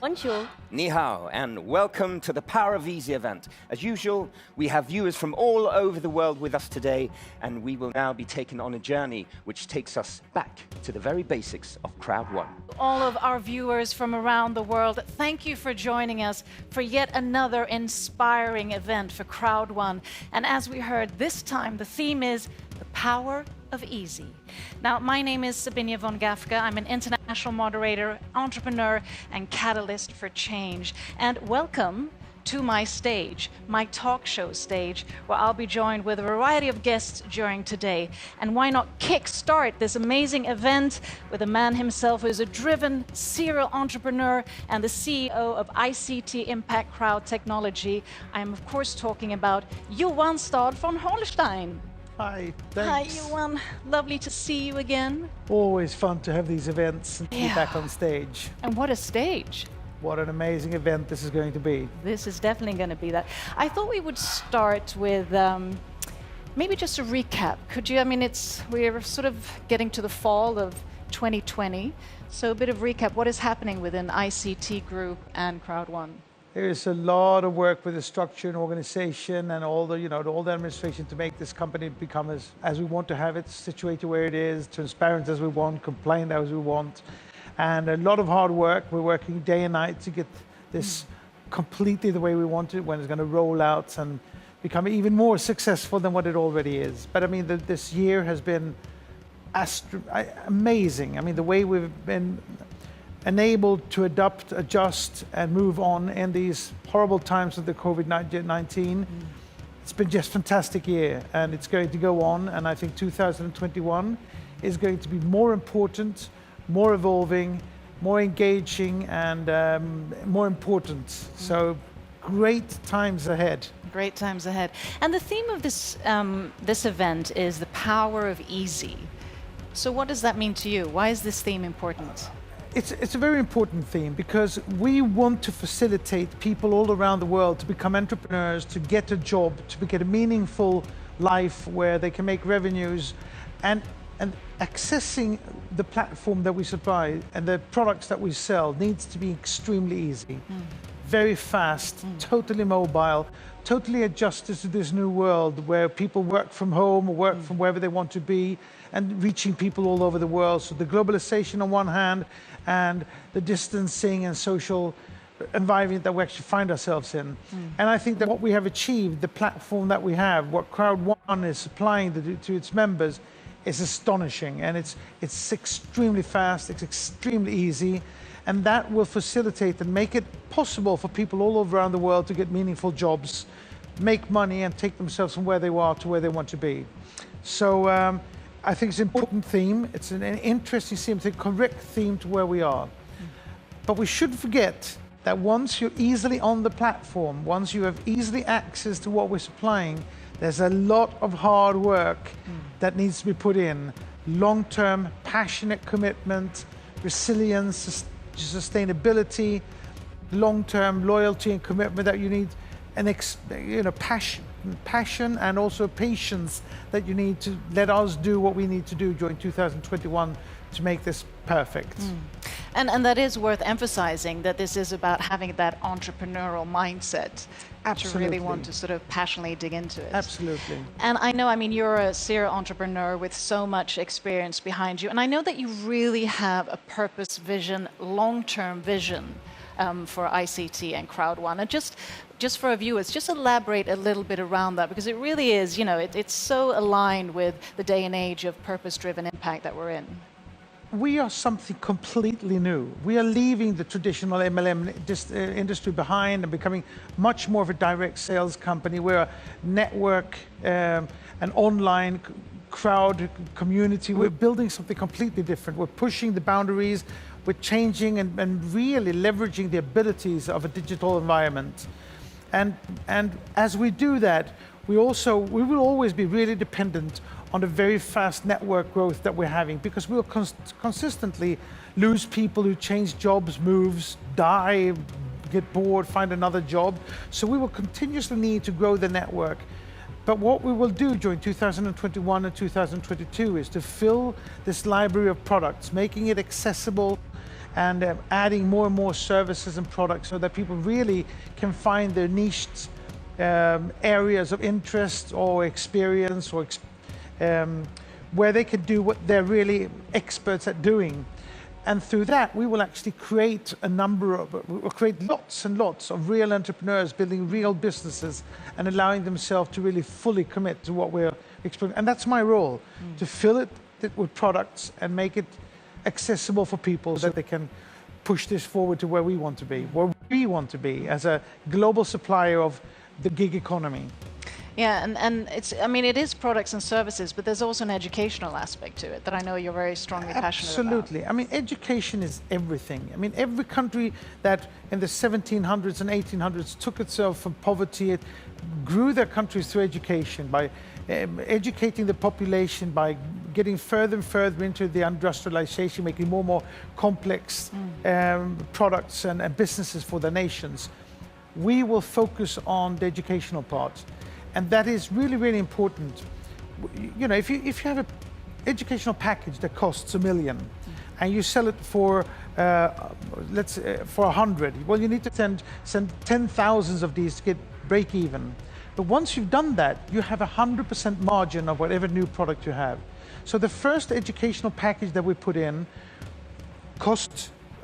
Bonjour. Ni hao, and welcome to the Power of Easy event. As usual, we have viewers from all over the world with us today, and we will now be taken on a journey which takes us back to the very basics of Crowd1. All of our viewers from around the world, thank you for joining us for yet another inspiring event for Crowd1. And as we heard, this time the theme is the power of easy. Now, my name is Sabine von Gafka. I'm an international moderator, entrepreneur, and catalyst for change. And welcome to my stage, my talk show stage, where I'll be joined with a variety of guests during today. And why not kickstart this amazing event with a man himself who is a driven serial entrepreneur and the CEO of ICT Impact Crowd Technology. I am, of course, talking about Johan Stad von Holstein. Hi, thanks. Hi, Johan. Lovely to see you again. Always fun to have these events and to be back on stage. And what a stage. What an amazing event this is going to be. This is definitely going to be that. I thought we would start with maybe just a recap. Could you, we're sort of getting to the fall of 2020. So a bit of recap. What is happening within ICT Group and Crowd1? There is a lot of work with the structure and organization and all the, all the administration to make this company become as we want to have it, situated where it is, transparent as we want, compliant as we want. And a lot of hard work. We're working day and night to get this completely the way we want it, when it's going to roll out and become even more successful than what it already is. But this year has been amazing. The way we've been enabled to adapt, adjust, and move on in these horrible times of the COVID-19. It's been just a fantastic year, and it's going to go on. And I think 2021 is going to be more important, more evolving, more engaging, and more important. So great times ahead. Great times ahead. And the theme of this, this event is the power of easy. So what does that mean to you? Why is this theme important? It's a very important theme because we want to facilitate people all around the world to become entrepreneurs, to get a job, to get a meaningful life where they can make revenues, and accessing the platform that we supply and the products that we sell needs to be extremely easy, very fast, totally mobile, totally adjusted to this new world where people work from home or work from wherever they want to be, and reaching people all over the world. So the globalization on one hand, and the distancing and social environment that we actually find ourselves in. And I think that what we have achieved, the platform that we have, what Crowd1 is supplying to its members, is astonishing. And it's extremely fast, it's extremely easy, and that will facilitate and make it possible for people all around the world to get meaningful jobs, make money, and take themselves from where they are to where they want to be. So I think it's an important theme. It's an interesting theme, it's a correct theme to where we are. But we shouldn't forget that once you're easily on the platform, once you have easily access to what we're supplying, there's a lot of hard work that needs to be put in. Long-term, passionate commitment, resilience, sustainability, long-term loyalty and commitment that you need, and passion and also patience that you need to let us do what we need to do during 2021 to make this perfect. And that is worth emphasizing, that this is about having that entrepreneurial mindset. Absolutely. To really want to sort of passionately dig into it. Absolutely. And I know, you're a serial entrepreneur with so much experience behind you, and I know that you really have a purpose vision, long-term vision for ICT and Crowd1. And just for our viewers, just elaborate a little bit around that, because it really is, it's so aligned with the day and age of purpose-driven impact that we're in. We are something completely new. We are leaving the traditional MLM industry behind and becoming much more of a direct sales company. We're a network, an online crowd community. We're building something completely different. We're pushing the boundaries. We're changing and really leveraging the abilities of a digital environment. And as we do that, we will always be really dependent on the very fast network growth that we're having, because we'll consistently lose people who change jobs, moves, die, get bored, find another job. So we will continuously need to grow the network. But what we will do during 2021 and 2022 is to fill this library of products, making it accessible and adding more and more services and products so that people really can find their niched areas of interest or experience or where they can do what they're really experts at doing. And through that, we will actually create create lots and lots of real entrepreneurs building real businesses and allowing themselves to really fully commit to what we're experiencing. And that's my role, to fill it with products and make it accessible for people so that they can push this forward to where we want to be as a global supplier of the gig economy. Yeah, and it's, I mean, it is products and services, but there's also an educational aspect to it that I know you're very strongly passionate about. Absolutely. I mean, education is everything. I mean, every country that in the 1700s and 1800s took itself from poverty, it grew their countries through education, by educating the population, by getting further and further into the industrialization, making more and more complex products and businesses for the nations. We will focus on the educational part. And that is really, really important. You know, if you have an educational package that costs $1 million and you sell it for, for 100, well, you need to send 10,000 of these to get break even. But once you've done that, you have 100% margin of whatever new product you have. So the first educational package that we put in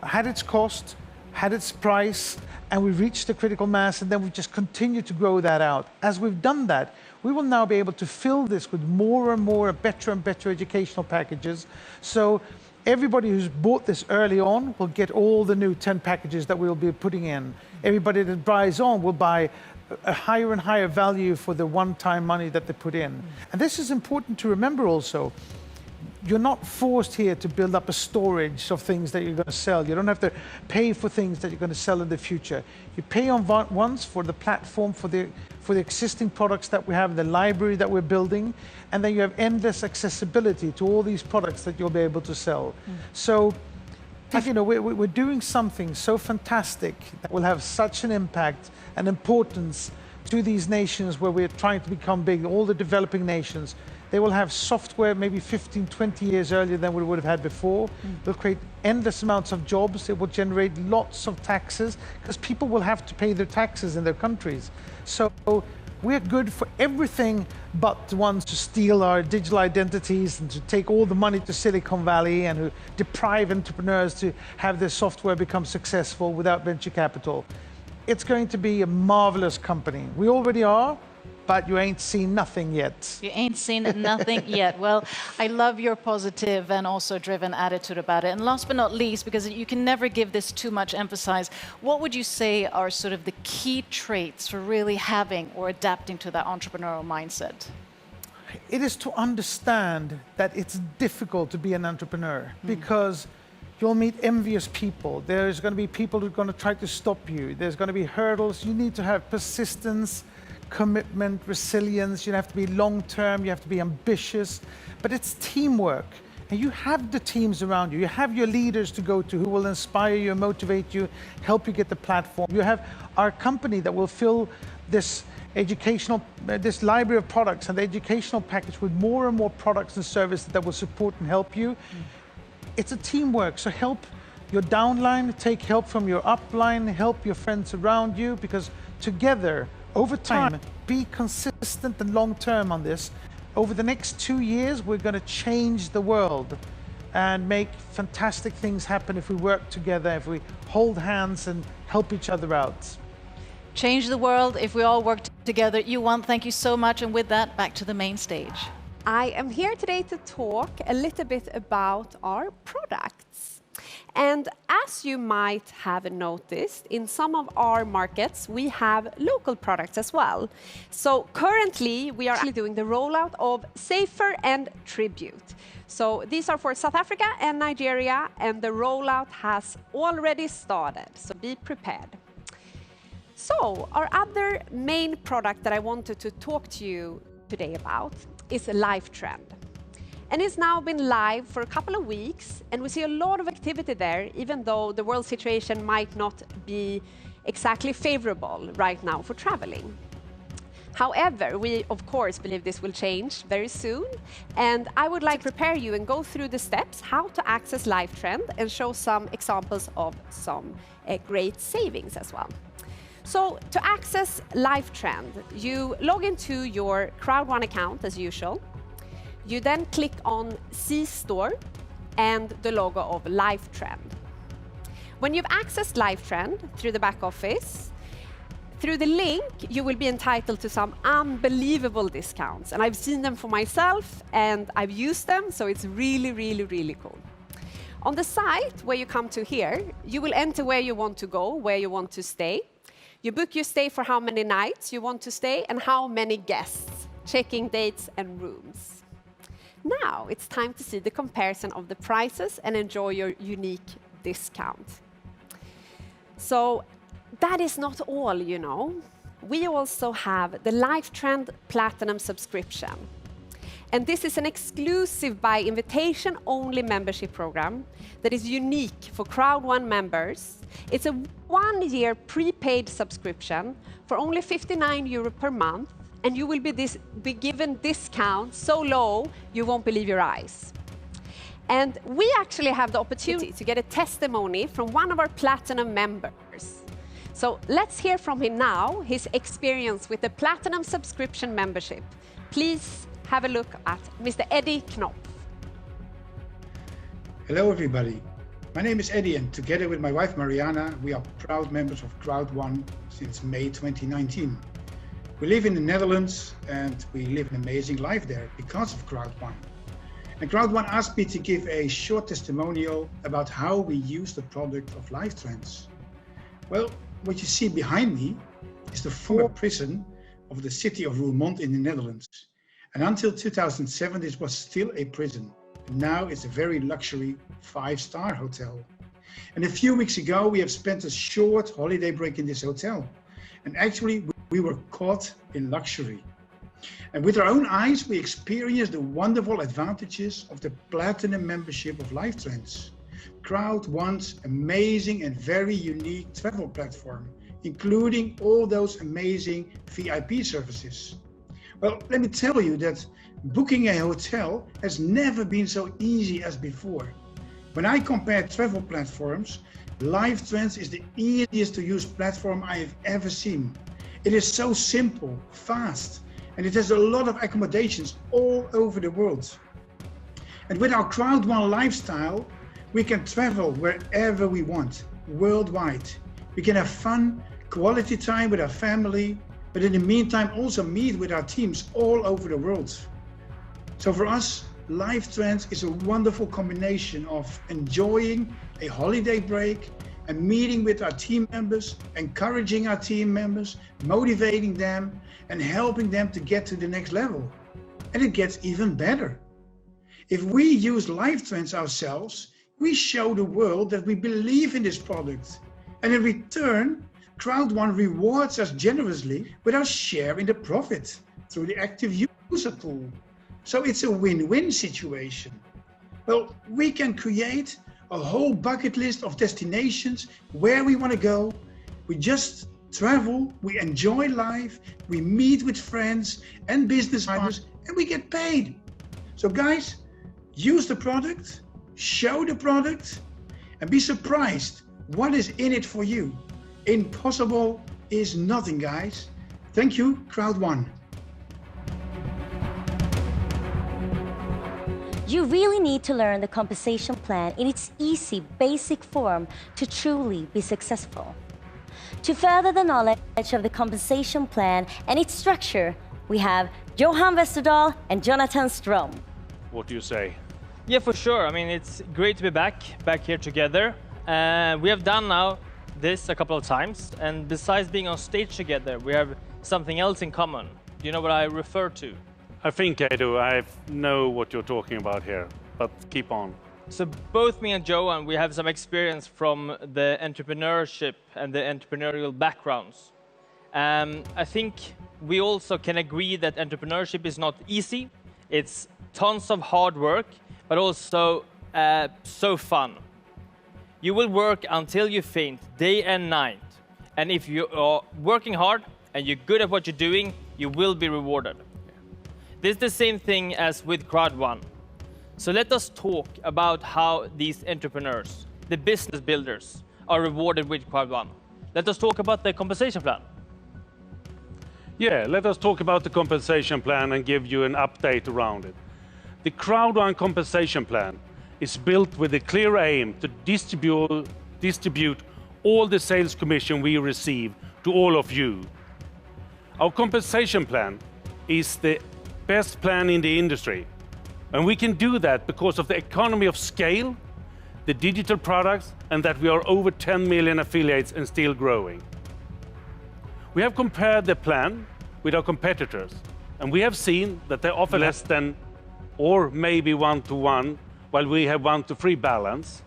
had its cost, had its price, and we reached the critical mass, and then we just continue to grow that out. As we've done that, we will now be able to fill this with more and more better and better educational packages. So everybody who's bought this early on will get all the new 10 packages that we'll be putting in. Everybody that buys on will buy a higher and higher value for the one-time money that they put in. And this is important to remember also. You're not forced here to build up a storage of things that you're going to sell. You don't have to pay for things that you're going to sell in the future. You pay on once for the platform, for the existing products that we have, the library that we're building, and then you have endless accessibility to all these products that you'll be able to sell. So, you know, we're doing something so fantastic that will have such an impact and importance to these nations where we're trying to become big, all the developing nations. They will have software maybe 15, 20 years earlier than we would have had before. They'll create endless amounts of jobs. It will generate lots of taxes because people will have to pay their taxes in their countries. So we're good for everything but the ones to steal our digital identities and to take all the money to Silicon Valley and who deprive entrepreneurs to have their software become successful without venture capital. It's going to be a marvelous company. We already are. But you ain't seen nothing yet. You ain't seen nothing yet. Well, I love your positive and also driven attitude about it. And last but not least, because you can never give this too much emphasis, what would you say are sort of the key traits for really having or adapting to that entrepreneurial mindset? It is to understand that it's difficult to be an entrepreneur because you'll meet envious people. There's going to be people who are going to try to stop you. There's going to be hurdles. You need to have persistence, commitment, resilience. You have to be long-term, you have to be ambitious, but it's teamwork. And you have the teams around you. You have your leaders to go to who will inspire you, motivate you, help you get the platform. You have our company that will fill this this library of products and the educational package with more and more products and services that will support and help you. It's a teamwork, so help your downline, take help from your upline, help your friends around you, because together, over time, be consistent and long-term on this. Over the next 2 years, we're going to change the world and make fantastic things happen if we work together, if we hold hands and help each other out. Change the world if we all work together. Yuan, thank you so much. And with that, back to the main stage. I am here today to talk a little bit about our products. And as you might have noticed, in some of our markets, we have local products as well. So currently, we are actually doing the rollout of Safer and Tribute. So these are for South Africa and Nigeria, and the rollout has already started, so be prepared. So our other main product that I wanted to talk to you today about is LifeTrend. And it's now been live for a couple of weeks, and we see a lot of activity there, even though the world situation might not be exactly favorable right now for traveling. However, we of course believe this will change very soon, and I would like to prepare you and go through the steps how to access LiveTrend and show some examples of some great savings as well. So to access LiveTrend, you log into your Crowd1 account as usual. You then click on C-Store and the logo of LiveTrend. When you've accessed LiveTrend through the back office, through the link, you will be entitled to some unbelievable discounts. And I've seen them for myself, and I've used them, so it's really, really, really cool. On the site where you come to here, you will enter where you want to go, where you want to stay. You book your stay for how many nights you want to stay and how many guests, checking dates and rooms. Now it's time to see the comparison of the prices and enjoy your unique discount. So that is not all, you know. We also have the LiveTrend Platinum subscription. And this is an exclusive by invitation only membership program that is unique for Crowd1 members. It's a 1-year prepaid subscription for only €59 per month, and you will be given discounts so low you won't believe your eyes. And we actually have the opportunity to get a testimony from one of our Platinum members. So let's hear from him now, his experience with the Platinum subscription membership. Please have a look at Mr. Eddie Knopf. Hello everybody, my name is Eddie, and together with my wife Mariana, we are proud members of Crowd1 since May 2019. We live in the Netherlands and we live an amazing life there because of Crowd1. And Crowd1 asked me to give a short testimonial about how we use the product of LiveTrends. Well, what you see behind me is the former prison of the city of Roermond in the Netherlands. And until 2007, this was still a prison. And now it's a very luxury 5-star hotel. And a few weeks ago, we have spent a short holiday break in this hotel. And actually, we were caught in luxury. And with our own eyes, we experienced the wonderful advantages of the Platinum membership of LiveTrends. Crowd1's amazing and very unique travel platform, including all those amazing VIP services. Well, let me tell you that booking a hotel has never been so easy as before. When I compare travel platforms, LiveTrends is the easiest to use platform I have ever seen. It is so simple, fast, and it has a lot of accommodations all over the world. And with our Crowd1 lifestyle, we can travel wherever we want, worldwide. We can have fun, quality time with our family, but in the meantime also meet with our teams all over the world. So for us, LiveTrends is a wonderful combination of enjoying a holiday break and meeting with our team members, encouraging our team members, motivating them, and helping them to get to the next level. And it gets even better. If we use LiveTrends ourselves, we show the world that we believe in this product. And in return, Crowd1 rewards us generously with our share in the profit through the active user pool. So it's a win-win situation. Well, we can create a whole bucket list of destinations where we want to go. We just travel, we enjoy life, we meet with friends and business partners, and we get paid. So guys, use the product, show the product, and be surprised what is in it for you. Impossible is nothing, guys. Thank you, Crowd1. You really need to learn the compensation plan in its easy, basic form to truly be successful. To further the knowledge of the compensation plan and its structure, we have Johan Westerdahl and Jonathan Strom. What do you say? Yeah, for sure. I mean, it's great to be back here together. We have done now this a couple of times, and besides being on stage together, we have something else in common. Do you know what I refer to? I think I do. I know what you're talking about here, but keep on. So both me and Johan, we have some experience from the entrepreneurship and the entrepreneurial backgrounds. I think we also can agree that entrepreneurship is not easy. It's tons of hard work, but also so fun. You will work until you faint, day and night. And if you are working hard and you're good at what you're doing, you will be rewarded. This is the same thing as with Crowd1. So let us talk about how these entrepreneurs, the business builders, are rewarded with Crowd1. Let us talk about the compensation plan. Yeah, let us talk about the compensation plan and give you an update around it. The Crowd1 compensation plan is built with a clear aim to distribute all the sales commission we receive to all of you. Our compensation plan is the best plan in the industry. And we can do that because of the economy of scale, the digital products, and that we are over 10 million affiliates and still growing. We have compared the plan with our competitors, and we have seen that they offer less than or maybe 1-to-1, while we have 1-to-3 balance.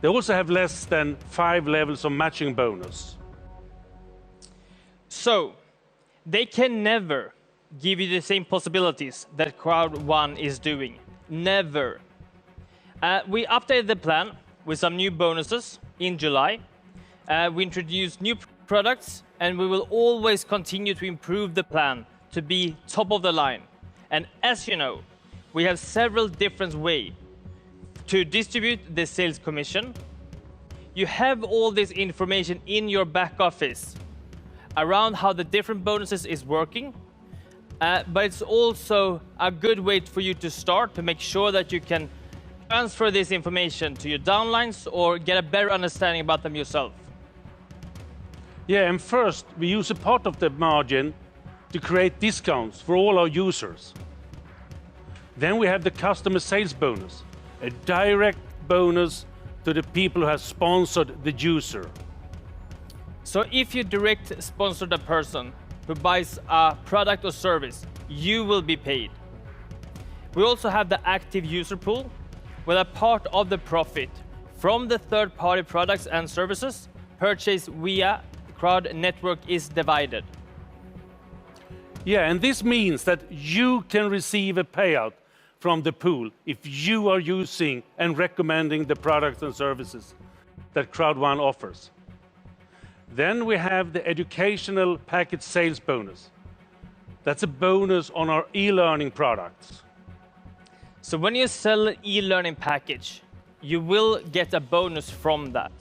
They also have less than 5 levels of matching bonus. So, they can never give you the same possibilities that Crowd1 is doing. Never. We updated the plan with some new bonuses in July. We introduced new products, and we will always continue to improve the plan to be top of the line. And as you know, we have several different ways to distribute the sales commission. You have all this information in your back office around how the different bonuses is working. But it's also a good way for you to start to make sure that you can transfer this information to your downlines or get a better understanding about them yourself. Yeah, and first we use a part of the margin to create discounts for all our users. Then we have the customer sales bonus, a direct bonus to the people who have sponsored the user. So if you direct sponsor the person who buys a product or service, you will be paid. We also have the active user pool, where a part of the profit from the third-party products and services purchased via Crowd network is divided. Yeah, and this means that you can receive a payout from the pool if you are using and recommending the products and services that Crowd1 offers. Then we have the educational package sales bonus. That's a bonus on our e-learning products. So when you sell an e-learning package, you will get a bonus from that.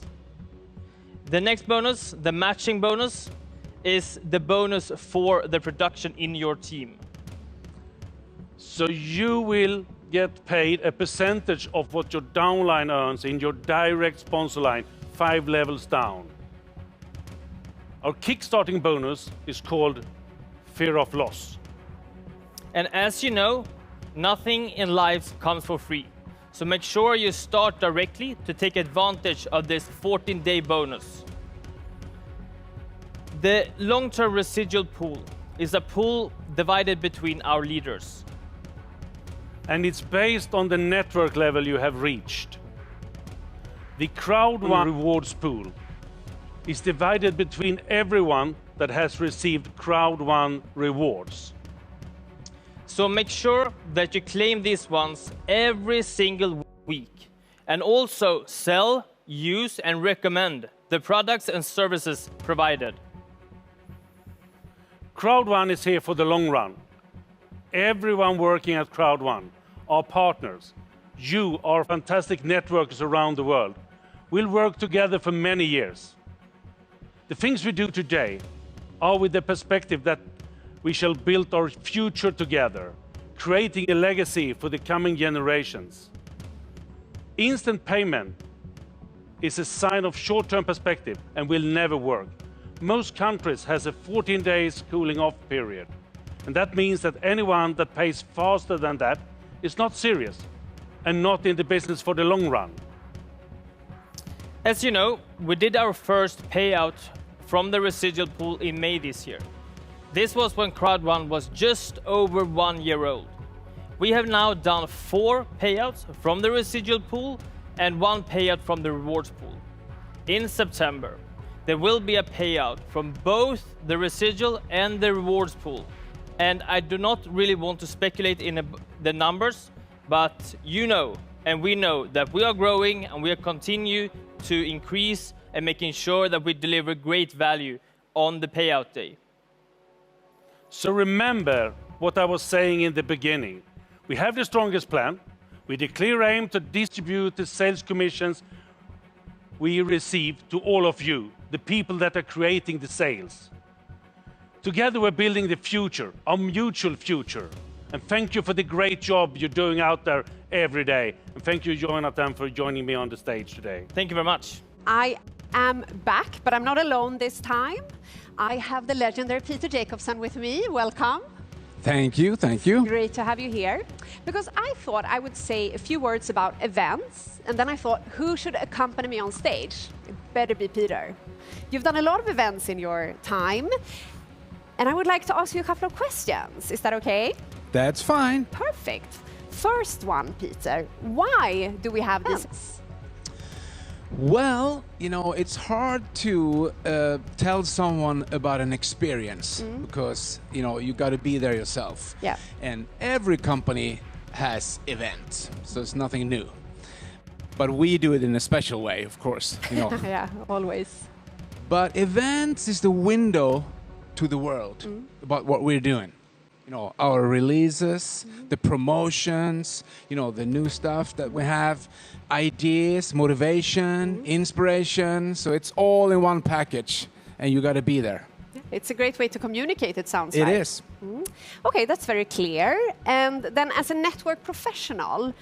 The next bonus, the matching bonus, is the bonus for the production in your team. So you will get paid a percentage of what your downline earns in your direct sponsor line, 5 levels down. Our kickstarting bonus is called fear of loss. And as you know, nothing in life comes for free. So make sure you start directly to take advantage of this 14-day bonus. The long-term residual pool is a pool divided between our leaders. And it's based on the network level you have reached. The Crowd1 rewards pool is divided between everyone that has received Crowd1 rewards. So make sure that you claim these ones every single week, and also sell, use, and recommend the products and services provided. Crowd1 is here for the long run. Everyone working at Crowd1, our partners, you, our fantastic networks around the world, will work together for many years. The things we do today are with the perspective that we shall build our future together, creating a legacy for the coming generations. Instant payment is a sign of short-term perspective and will never work. Most countries has a 14 days cooling off period. And that means that anyone that pays faster than that is not serious and not in the business for the long run. As you know, we did our first payout from the residual pool in May this year. This was when Crowd1 was just over 1 year old. We have now done 4 payouts from the residual pool and 1 payout from the rewards pool. In September, there will be a payout from both the residual and the rewards pool. And I do not really want to speculate in the numbers, but you know, and we know that we are growing and we are continue to increase and making sure that we deliver great value on the payout day. So remember what I was saying in the beginning. We have the strongest plan. We clear aim to distribute the sales commissions we receive to all of you, the people that are creating the sales. Together we're building the future, our mutual future. And thank you for the great job you're doing out there every day. And thank you, Jonathan, for joining me on the stage today. Thank you very much. I am back, but I'm not alone this time. I have the legendary Peter Jacobson with me. Welcome. Thank you, thank you. Great to have you here. Because I thought I would say a few words about events, and then I thought, who should accompany me on stage? It better be Peter. You've done a lot of events in your time, and I would like to ask you a couple of questions. Is that okay? That's fine. Perfect. First one, Peter. Why do we have this? Well, you know, it's hard to tell someone about an experience because, you know, you got to be there yourself. Yeah. And every company has events, so it's nothing new. But we do it in a special way, of course, you know. Yeah, always. But events is the window to the world about what we're doing. You know, our releases, the promotions, you know, the new stuff that we have, ideas, motivation, inspiration. So it's all in one package, and you got to be there. It's a great way to communicate, it sounds like. It is. Okay, that's very clear. And then as a network professional,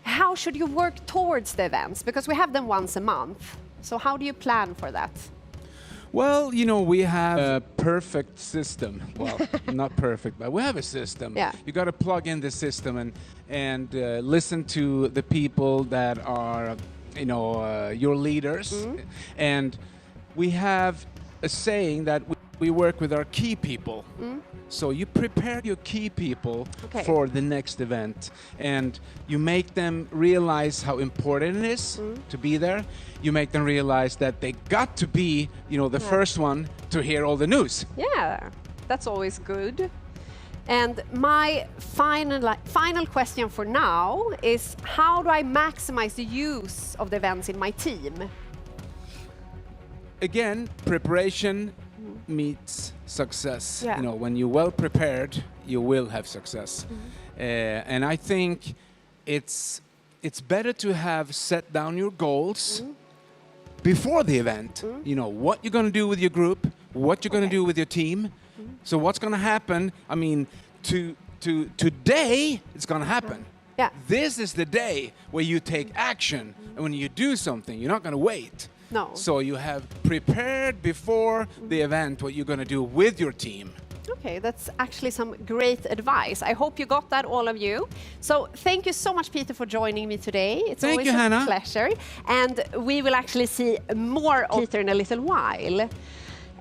how should you work towards the events? Because we have them once a month. So how do you plan for that? Well, you know, we have a perfect system. Well, not perfect, but we have a system. Yeah. You got to plug in the system and listen to the people that are, you know, your leaders. And we have a saying that we work with our key people. So you prepare your key people for the next event, and you make them realize how important it is to be there. You make them realize that they got to be, you know, the first one to hear all the news. Yeah, that's always good. And my final question for now is, how do I maximize the use of the events in my team? Again, preparation meets success. Yeah. You know, when you're well prepared, you will have success. And I think it's better to have set down your goals before the event. You know, what you're going to do with your group, what you're going to do with your team. So what's going to happen? I mean, today it's going to happen. Yeah. This is the day where you take action. And when you do something, you're not going to wait. No. So you have prepared before the event what you're going to do with your team. Okay, that's actually some great advice. I hope you got that, all of you. So thank you so much, Peter, for joining me today. It's Thank always you, a Hannah. pleasure. And we will actually see more of Peter in a little while.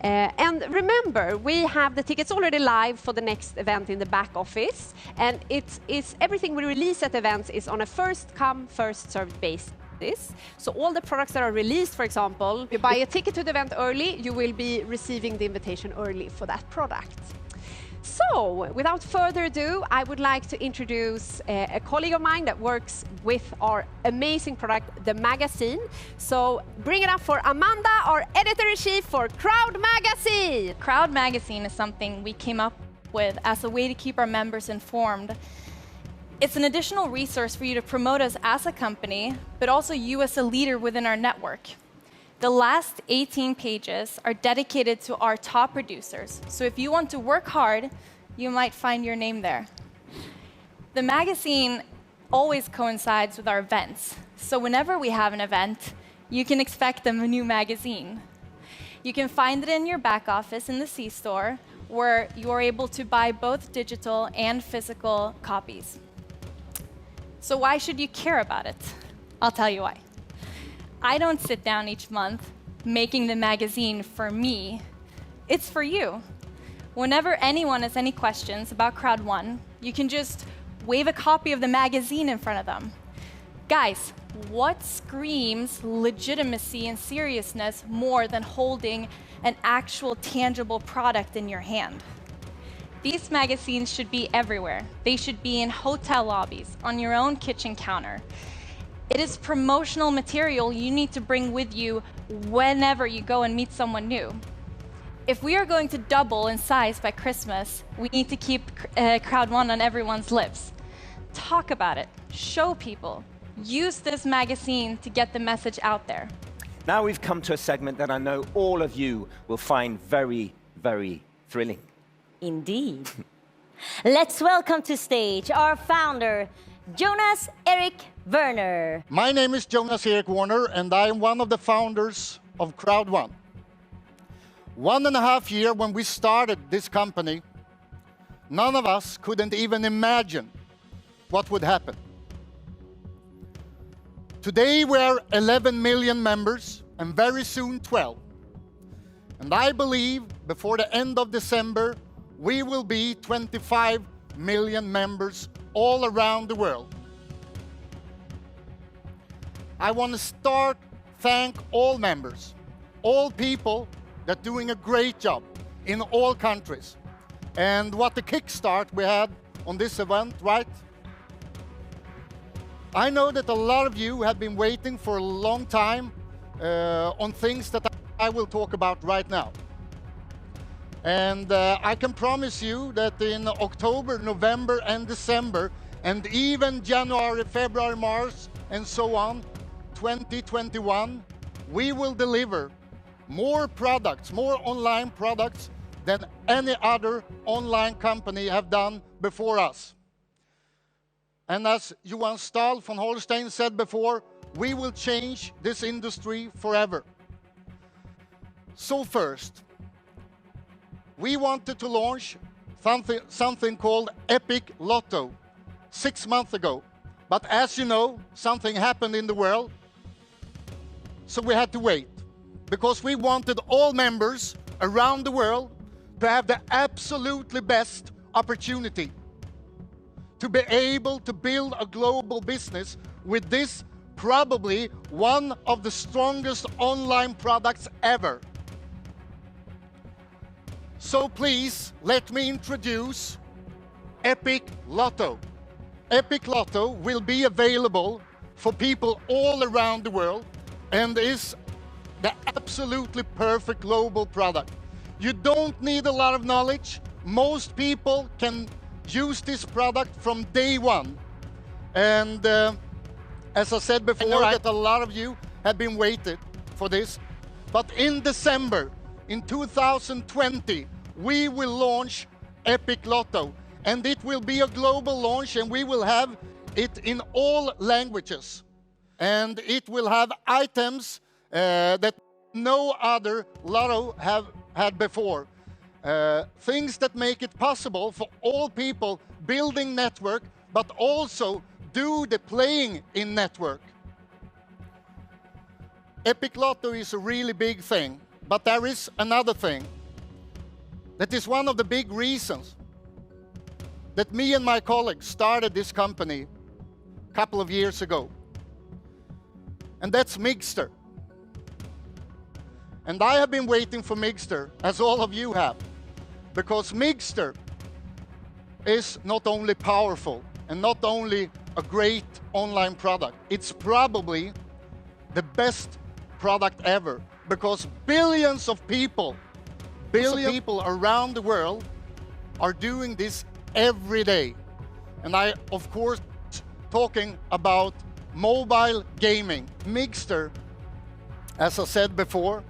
And remember, we have the tickets already live for the next event in the back office. And everything we release at events is on a first-come, first-served basis. So all the products that are released, for example, if you buy a ticket to the event early, you will be receiving the invitation early for that product. So, without further ado, I would like to introduce a colleague of mine that works with our amazing product, the magazine. So, bring it up for Amanda, our editor-in-chief for Crowd Magazine. Crowd Magazine is something we came up with as a way to keep our members informed. It's an additional resource for you to promote us as a company, but also you as a leader within our network. The last 18 pages are dedicated to our top producers. So if you want to work hard, you might find your name there. The magazine always coincides with our events. So whenever we have an event, you can expect a new magazine. You can find it in your back office in the C-store, where you are able to buy both digital and physical copies. So why should you care about it? I'll tell you why. I don't sit down each month making the magazine for me. It's for you. Whenever anyone has any questions about Crowd1, you can just wave a copy of the magazine in front of them. Guys, what screams legitimacy and seriousness more than holding an actual tangible product in your hand? These magazines should be everywhere. They should be in hotel lobbies, on your own kitchen counter. It is promotional material you need to bring with you whenever you go and meet someone new. If we are going to double in size by Christmas, we need to keep Crowd1 on everyone's lips. Talk about it, show people, use this magazine to get the message out there. Now we've come to a segment that I know all of you will find very, very thrilling. Indeed. Let's welcome to stage our founder, Jonas Erik Werner. My name is Jonas Erik Werner, and I am one of the founders of Crowd1. 1.5 years when we started this company, none of us couldn't even imagine what would happen. Today we are 11 million members, and very soon 12. And I believe before the end of December, we will be 25 million members all around the world. I want to thank all members, all people that are doing a great job in all countries. And what the kickstart we had on this event, right? I know that a lot of you have been waiting for a long time on things that I will talk about right now. And I can promise you that in October, November, and December, and even January, February, March, and so on, 2021, we will deliver more products, more online products than any other online company have done before us. And as Johan Stahl von Holstein said before, we will change this industry forever. So first, we wanted to launch something called Epic Lotto 6 months ago. But as you know, something happened in the world, so we had to wait. Because we wanted all members around the world to have the absolutely best opportunity to be able to build a global business with this, probably one of the strongest online products ever. So please, let me introduce Epic Lotto. Epic Lotto will be available for people all around the world and is the absolutely perfect global product. You don't need a lot of knowledge. Most people can use this product from day one. And as I said before, I know that a lot of you have been waiting for this. But in December, in 2020, we will launch Epic Lotto. And it will be a global launch, and we will have it in all languages. And it will have items that no other lotto have had before. Things that make it possible for all people building network, but also do the playing in network. Epic Lotto is a really big thing, but there is another thing that is one of the big reasons that me and my colleagues started this company a couple of years ago. And that's Migster. And I have been waiting for Migster, as all of you have, because Migster is not only powerful and not only a great online product, it's probably the best product ever, because billions of people around the world are doing this every day. And I, of course, talking about mobile gaming. Migster, as I said before,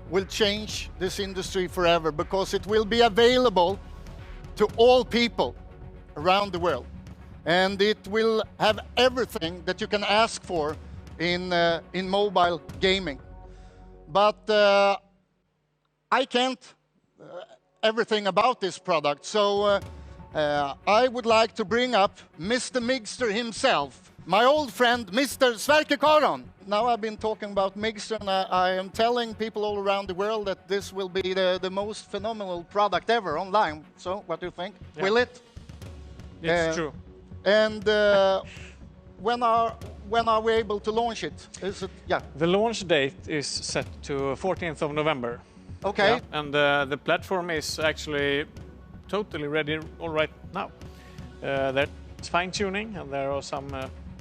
will change this industry forever because it will be available to all people around the world. And it will have everything that you can ask for in mobile gaming. But I can't everything about this product, so I would like to bring up Mr. Migster himself, my old friend, Mr. Sverker Karon. Now I've been talking about Migster, and I am telling people all around the world that this will be the most phenomenal product ever online. So, what do you think? Yeah. Will it? It's true. And when are we able to launch it? Is it? Yeah. The launch date is set to 14th of November. Okay. Yeah. And the platform is actually totally ready all right now. There's fine-tuning, and there are some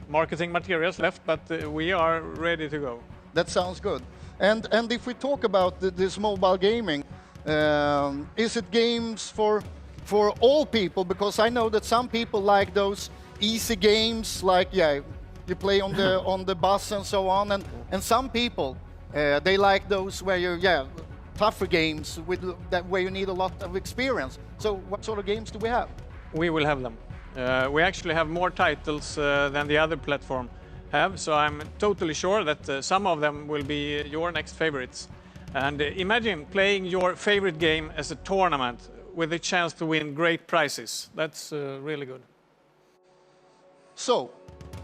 marketing materials left, but we are ready to go. That sounds good. And if we talk about this mobile gaming, Is it games for all people? Because I know that some people like those easy games, like you play on the on the bus and so on, and some people they like those where you tougher games with that where you need a lot of experience. So what sort of games do we have? We will have them. We actually have more titles than the other platform have, so I'm totally sure that some of them will be your next favorites. And imagine playing your favorite game as a tournament with a chance to win great prizes. That's really good. So,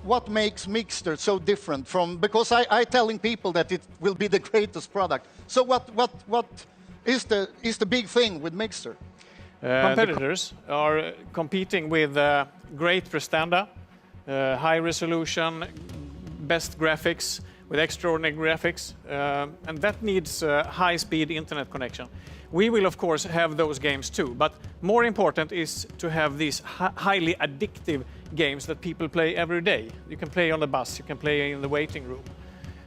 what makes Mixter so different from, because I telling people that it will be the greatest product. So what is the big thing with Mixter? Competitors are competing with great prestanda, high resolution, best graphics, with extraordinary graphics, and that needs high-speed internet connection. We will, of course, have those games too, but more important is to have these highly addictive games that people play every day. You can play on the bus, you can play in the waiting room.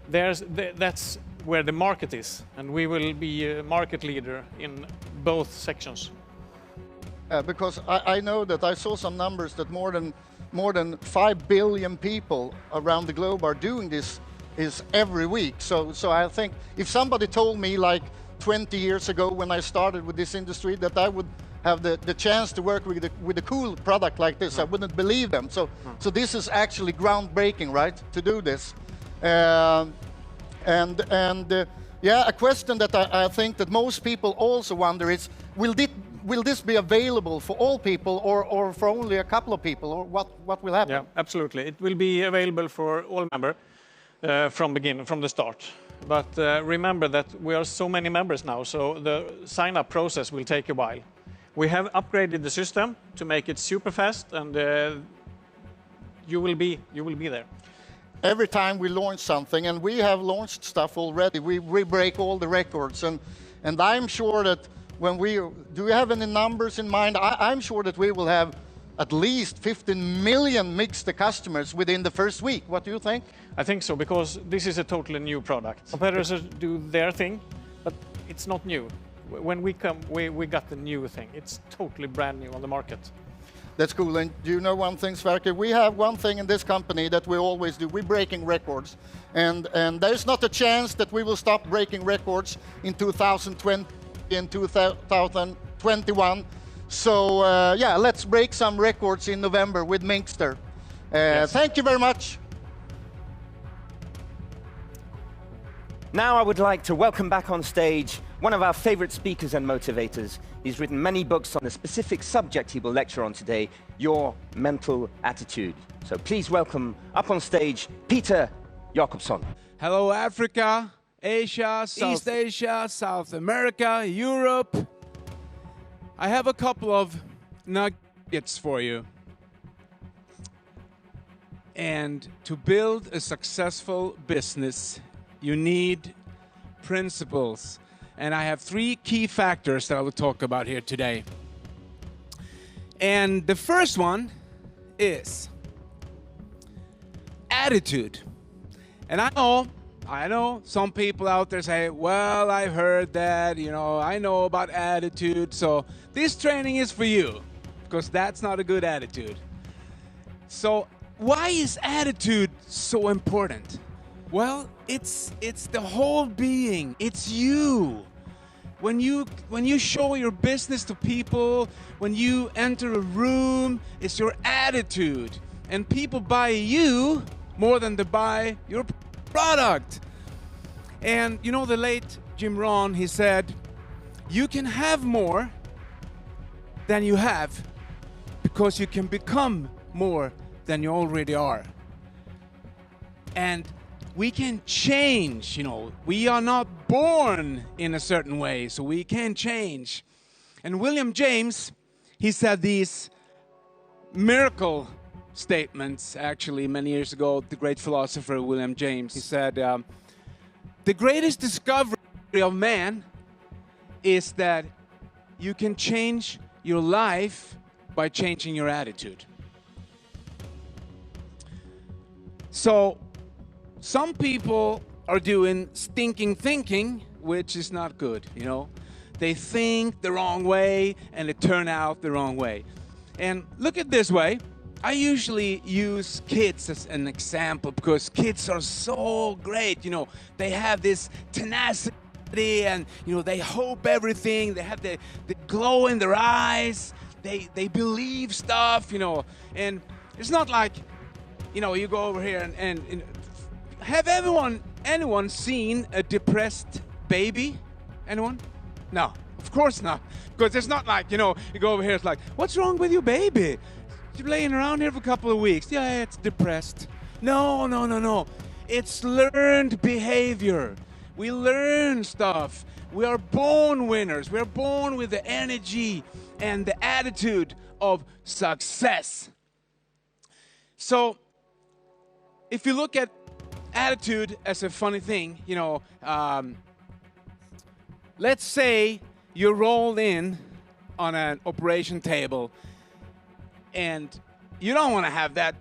That's where the market is, and we will be a market leader in both sections. Because I know that I saw some numbers that more than 5 billion people around the globe are doing this every week. So I think if somebody told me like 20 years ago when I started with this industry that I would have the chance to work with a cool product like this, I wouldn't believe them. So this is actually groundbreaking, right? To do this, a question that I think that most people also wonder is, will this be available for all people or for only a couple of people, or what will happen? Yeah, absolutely. It will be available for all members from the start. But remember that we are so many members now, so the sign-up process will take a while. We have upgraded the system to make it super fast, and you will be there. Every time we launch something, and we have launched stuff already, we break all the records, and I'm sure that when do we have any numbers in mind? I'm sure that we will have at least 15 million Mixter customers within the first week. What do you think? I think so, because this is a totally new product. Competitors do their thing, but it's not new. When we come, we got the new thing. It's totally brand new on the market. That's cool. And do you know one thing, Sverker? We have one thing in this company that we always do. We're breaking records. And there's not a chance that we will stop breaking records in 2020 and 2021. So, let's break some records in November with Mixter. Yes. Thank you very much. Now I would like to welcome back on stage one of our favorite speakers and motivators. He's written many books on the specific subject he will lecture on today, your mental attitude. So please welcome up on stage, Peter Jakobsson. Hello, Africa, Asia, East Asia, South America, Europe. I have a couple of nuggets for you. And to build a successful business, you need principles. And I have 3 key factors that I will talk about here today. And the first one is attitude. And I know some people out there say, well, I heard that, I know about attitude, so this training is for you, because that's not a good attitude. So why is attitude so important? Well, it's the whole being. It's you. When you show your business to people, when you enter a room, it's your attitude. And people buy you more than they buy your product. And the late Jim Rohn, he said, you can have more than you have because you can become more than you already are. And we can change, we are not born in a certain way, so we can change. And William James, he said these miracle statements, actually, many years ago, the great philosopher William James, he said, the greatest discovery of man is that you can change your life by changing your attitude. So, some people are doing stinking thinking, which is not good, they think the wrong way and they turn out the wrong way. And look at this way. I usually use kids as an example because kids are so great. You know, they have this tenacity and, you know, they hope everything. They have the glow in their eyes. They believe stuff, you know. And it's not like, you know, you go over here and have anyone seen a depressed baby? Anyone? No, of course not. Because it's not like, you know, you go over here, it's like, what's wrong with your baby? You're laying around here for a couple of weeks. Yeah, it's depressed. No. It's learned behavior. We learn stuff. We are born winners. We are born with the energy and the attitude of success. So, if you look at attitude as a funny thing, you know, let's say you're rolled in on an operation table and you don't want to have that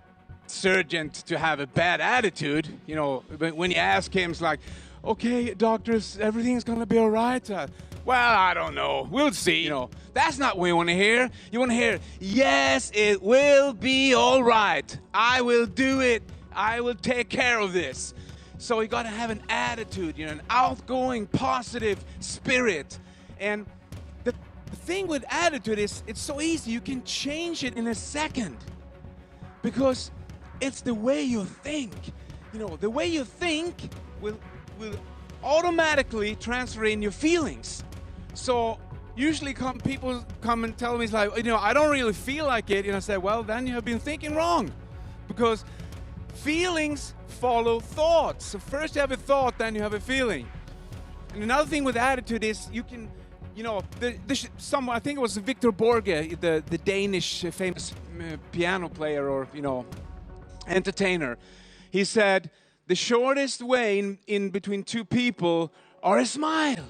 surgeon to have a bad attitude. You know, when you ask him, it's like, okay, doctors, everything's going to be all right. Well, I don't know. We'll see. You know, that's not what you want to hear. You want to hear, yes, it will be all right. I will do it. I will take care of this. So you got to have an attitude, you know, an outgoing, positive spirit. And the thing with attitude is it's so easy. You can change it in a second because it's the way you think. You know, the way you think will automatically transfer in your feelings. So usually people come and tell me, it's like, you know, I don't really feel like it. And I say, well, then you have been thinking wrong because feelings follow thoughts. So first you have a thought, then you have a feeling. And another thing with attitude is you can, you know, someone, I think it was Victor Borge, the Danish famous piano player or, you know, entertainer. He said, the shortest way in between two people are a smile.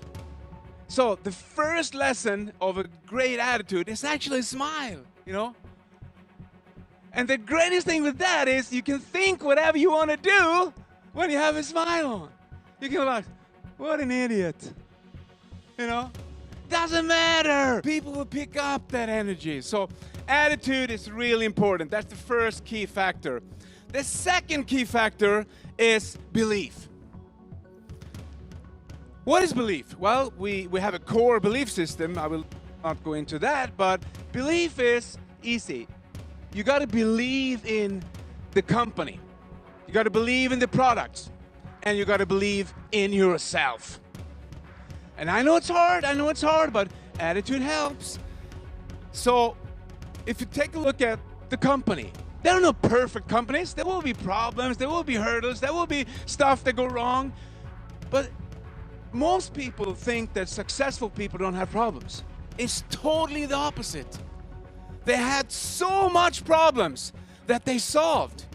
So the first lesson of a great attitude is actually a smile, you know. And the greatest thing with that is you can think whatever you want to do when you have a smile on. You can be like, what an idiot, you know. Doesn't matter. People will pick up that energy. So attitude is really important. That's the first key factor. The second key factor is belief. What is belief? Well, we have a core belief system. I will not go into that, but belief is easy. You got to believe in the company. You got to believe in the products. And you got to believe in yourself. And I know it's hard, but attitude helps. So if you take a look at the company, there are no perfect companies. There will be problems, there will be hurdles, there will be stuff that go wrong. But most people think that successful people don't have problems. It's totally the opposite. They had so much problems that they solved.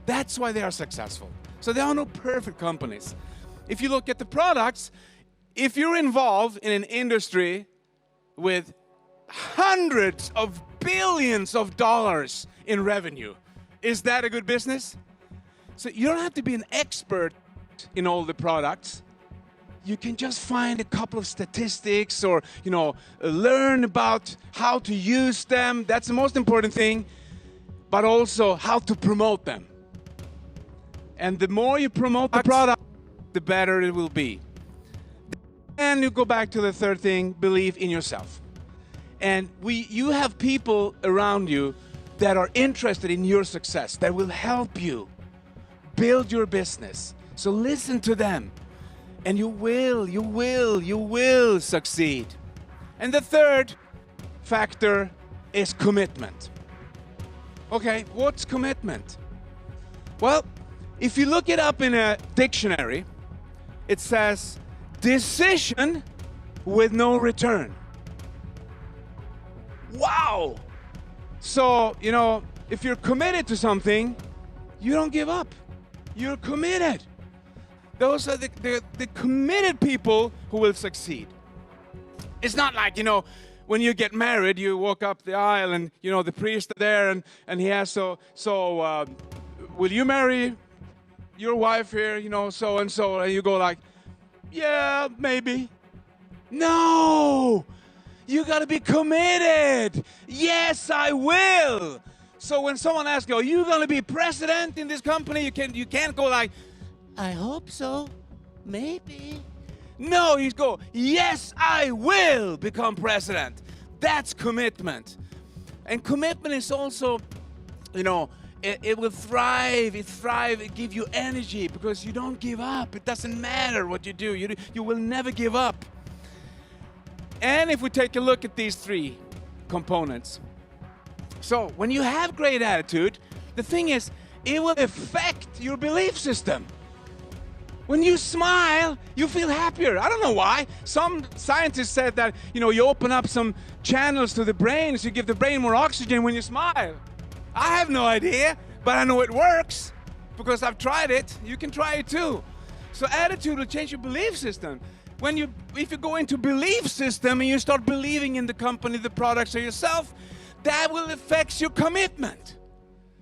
That's why they are successful. So there are no perfect companies. If you look at the products, if you're involved in an industry with hundreds of billions of dollars in revenue, is that a good business? So you don't have to be an expert in all the products. You can just find a couple of statistics or, you know, learn about how to use them. That's the most important thing, but also how to promote them. And the more you promote the product, the better it will be. And you go back to the third thing, believe in yourself. And you have people around you that are interested in your success, that will help you build your business. So listen to them. And you will succeed. And the third factor is commitment. Okay, what's commitment? Well, if you look it up in a dictionary, it says decision with no return. Wow! So, you know, if you're committed to something, you don't give up. You're committed. Those are the committed people who will succeed. It's not like, you know, when you get married, you walk up the aisle and, you know, the priest is there and he asks, will you marry your wife here, you know, so and so, and you go like, yeah, maybe. No! You gotta be committed. Yes, I will. So when someone asks you, are you gonna be president in this company? You can't go like, I hope so, maybe. No, you go, yes, I will become president. That's commitment. And commitment is also, you know, it will thrive, it gives you energy because you don't give up. It doesn't matter what you do, you will never give up. And if we take a look at these three components. So when you have great attitude, the thing is, it will affect your belief system. When you smile, you feel happier. I don't know why. Some scientists said that, you know, you open up some channels to the brain, so you give the brain more oxygen when you smile. I have no idea, but I know it works because I've tried it. You can try it too. So attitude will change your belief system. If you go into belief system and you start believing in the company, the products, or yourself, that will affect your commitment.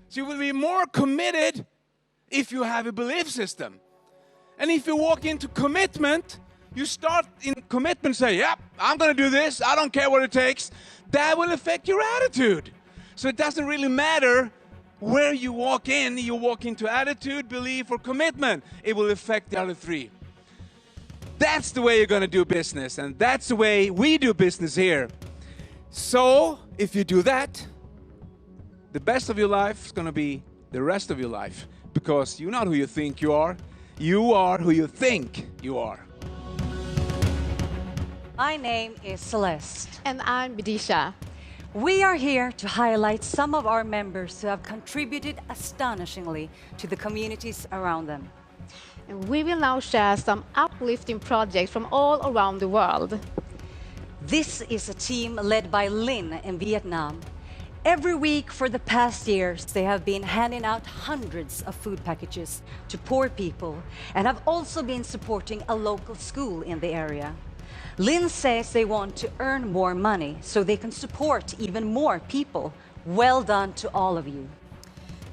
So you will be more committed if you have a belief system. And if you walk into commitment, you start in commitment, say, yep, I'm gonna do this, I don't care what it takes. That will affect your attitude. So it doesn't really matter where you walk into attitude, belief, or commitment. It will affect the other three. That's the way you're gonna do business, and that's the way we do business here. So, if you do that, the best of your life is gonna be the rest of your life, because you're not who you think you are who you think you are. My name is Celeste. And I'm Bidisha. We are here to highlight some of our members who have contributed astonishingly to the communities around them. And we will now share some uplifting projects from all around the world. This is a team led by Lynn in Vietnam. Every week for the past years, they have been handing out hundreds of food packages to poor people and have also been supporting a local school in the area. Lynn says they want to earn more money so they can support even more people. Well done to all of you.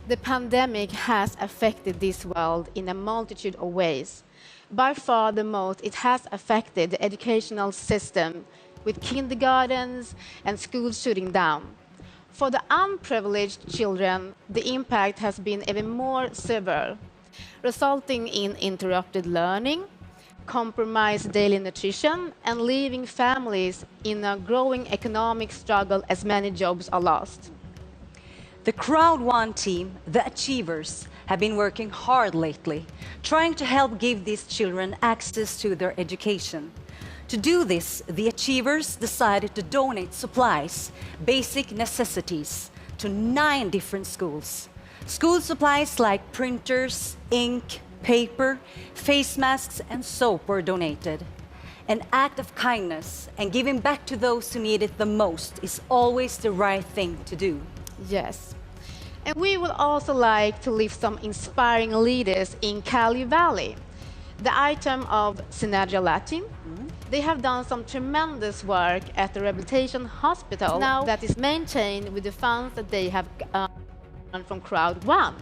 The pandemic has affected this world in a multitude of ways. By far the most, it has affected the educational system, with kindergartens and schools shutting down. For the unprivileged children, the impact has been even more severe, resulting in interrupted learning, compromised daily nutrition, and leaving families in a growing economic struggle as many jobs are lost. The Crowd1 team, the Achievers, have been working hard lately, trying to help give these children access to their education. To do this, the Achievers decided to donate supplies, basic necessities, to 9 different schools. School supplies like printers, ink, paper, face masks, and soap were donated. An act of kindness and giving back to those who need it the most is always the right thing to do. Yes. And we would also like to lift some inspiring leaders in Cali Valley. The item of Synergia Latin. They have done some tremendous work at the rehabilitation hospital now that is maintained with the funds that they have earned from Crowd1.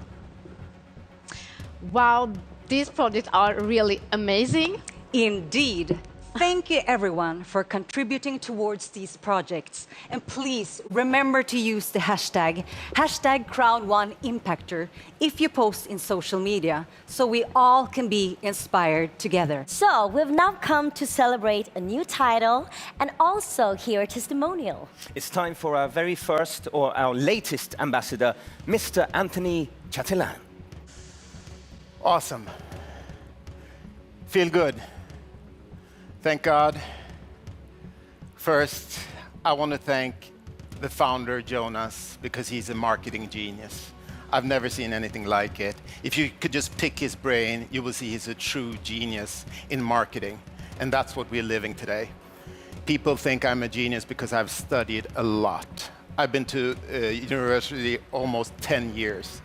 Wow, these projects are really amazing. Indeed. Thank you everyone for contributing towards these projects. And please remember to use the hashtag Crowd1Impactor if you post in social media, so we all can be inspired together. So we've now come to celebrate a new title and also hear a testimonial. It's time for our very first, or our latest ambassador, Mr. Anthony Chatelain. Awesome. Feel good. Thank God. First, I want to thank the founder, Jonas, because he's a marketing genius. I've never seen anything like it. If you could just pick his brain, you will see he's a true genius in marketing. And that's what we're living today. People think I'm a genius because I've studied a lot. I've been to university almost 10 years.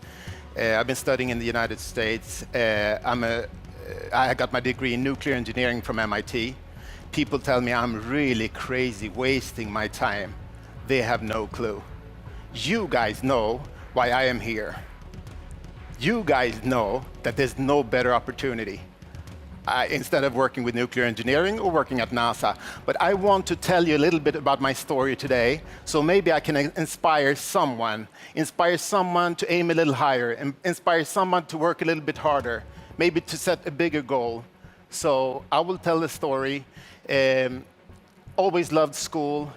I've been studying in the United States. I got my degree in nuclear engineering from MIT. People tell me I'm really crazy, wasting my time. They have no clue. You guys know why I am here. You guys know that there's no better opportunity. instead of working with nuclear engineering or working at NASA. But I want to tell you a little bit about my story today, so maybe I can inspire someone to aim a little higher, and inspire someone to work a little bit harder, maybe to set a bigger goal. So I will tell the story. Always loved school,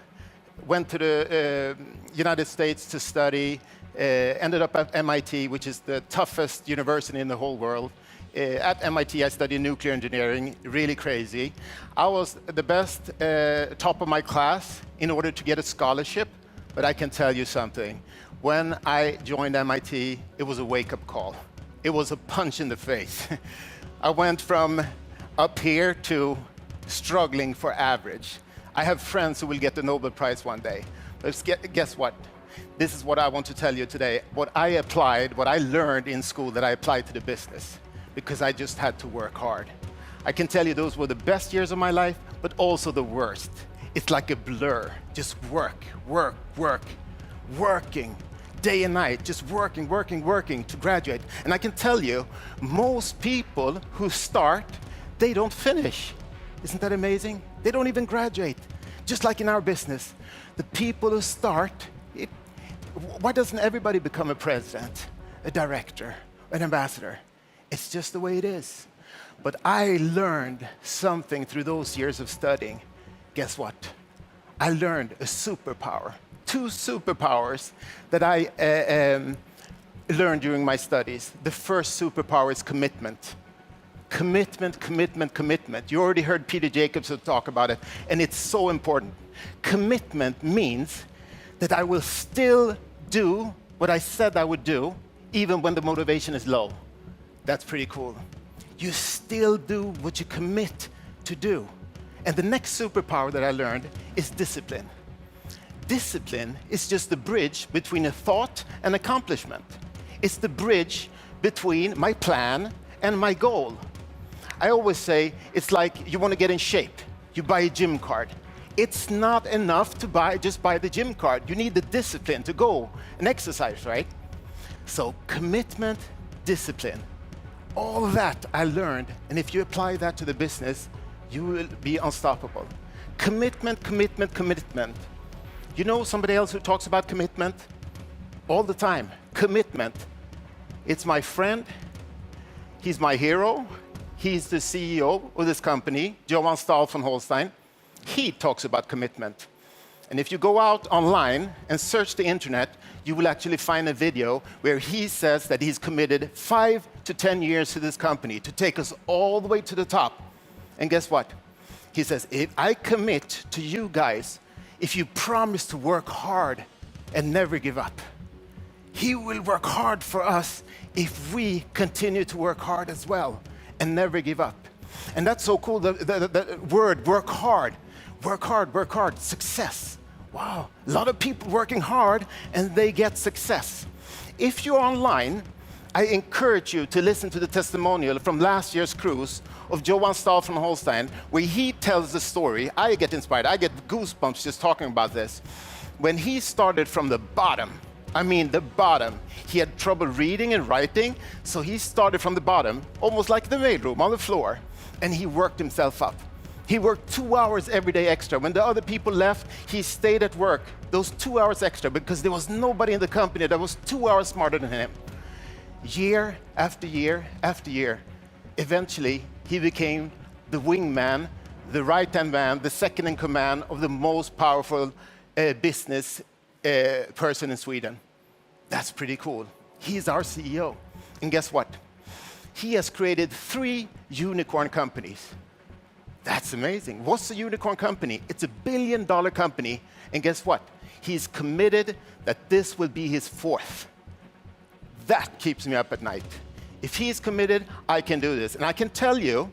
went to the United States to study, ended up at MIT, which is the toughest university in the whole world. At MIT, I studied nuclear engineering, really crazy. I was the best, top of my class in order to get a scholarship, but I can tell you something. When I joined MIT, it was a wake-up call. It was a punch in the face. I went from up here to struggling for average. I have friends who will get the Nobel Prize one day. But guess what? This is what I want to tell you today. What I applied, what I learned in school that I applied to the business, because I just had to work hard. I can tell you those were the best years of my life, but also the worst. It's like a blur. Just work, work, work, working, day and night, just working, working, working to graduate. And I can tell you, most people who start, they don't finish. Isn't that amazing? They don't even graduate. Just like in our business, the people who start, why doesn't everybody become a president, a director, an ambassador? It's just the way it is. But I learned something through those years of studying. Guess what? I learned a superpower, 2 superpowers that I learned during my studies. The first superpower is commitment. Commitment, commitment, commitment. You already heard Peter Jacobson talk about it, and it's so important. Commitment means that I will still do what I said I would do, even when the motivation is low. That's pretty cool. You still do what you commit to do. And the next superpower that I learned is discipline. Discipline is just the bridge between a thought and accomplishment. It's the bridge between my plan and my goal. I always say it's like you want to get in shape. You buy a gym card. It's not enough to just buy the gym card. You need the discipline to go and exercise, right? So commitment, discipline. All of that I learned, and if you apply that to the business, you will be unstoppable. Commitment, commitment, commitment. You know somebody else who talks about commitment? All the time. Commitment. It's my friend. He's my hero. He's the CEO of this company, Johan Stahl von Holstein. He talks about commitment. And if you go out online and search the internet, you will actually find a video where he says that he's committed 5 to 10 years to this company to take us all the way to the top. And guess what? He says, if I commit to you guys, if you promise to work hard and never give up, he will work hard for us if we continue to work hard as well and never give up. And that's so cool, the word work hard. Work hard, work hard, success. Wow, a lot of people working hard and they get success. If you're online, I encourage you to listen to the testimonial from last year's cruise of Johan Stahl von Holstein, where he tells the story. I get inspired, I get goosebumps just talking about this. When he started from the bottom, I mean the bottom, he had trouble reading and writing, so he started from the bottom, almost like the mailroom on the floor, and he worked himself up. He worked 2 hours every day extra. When the other people left, he stayed at work those 2 hours extra because there was nobody in the company that was 2 hours smarter than him. Year after year after year, eventually he became the wingman, the right-hand man, the second in command of the most powerful business person in Sweden. That's pretty cool. He is our CEO. And guess what? He has created 3 unicorn companies. That's amazing. What's a unicorn company? It's $1 billion company. And guess what? He's committed that this will be his 4th. That keeps me up at night. If he's committed, I can do this. And I can tell you,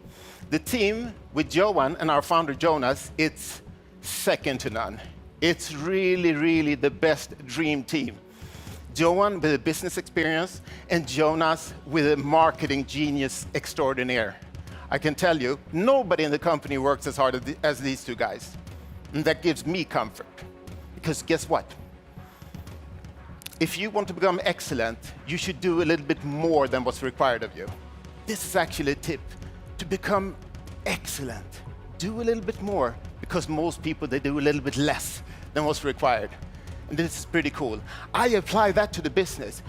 the team with Johan and our founder Jonas, it's second to none. It's really, really the best dream team. Johan with a business experience and Jonas with a marketing genius extraordinaire. I can tell you, nobody in the company works as hard as these 2 guys. And that gives me comfort. Because guess what? If you want to become excellent, you should do a little bit more than what's required of you. This is actually a tip. to become excellent. Do a little bit more, because most people, they do a little bit less than what's required. And this is pretty cool. I apply that to the business.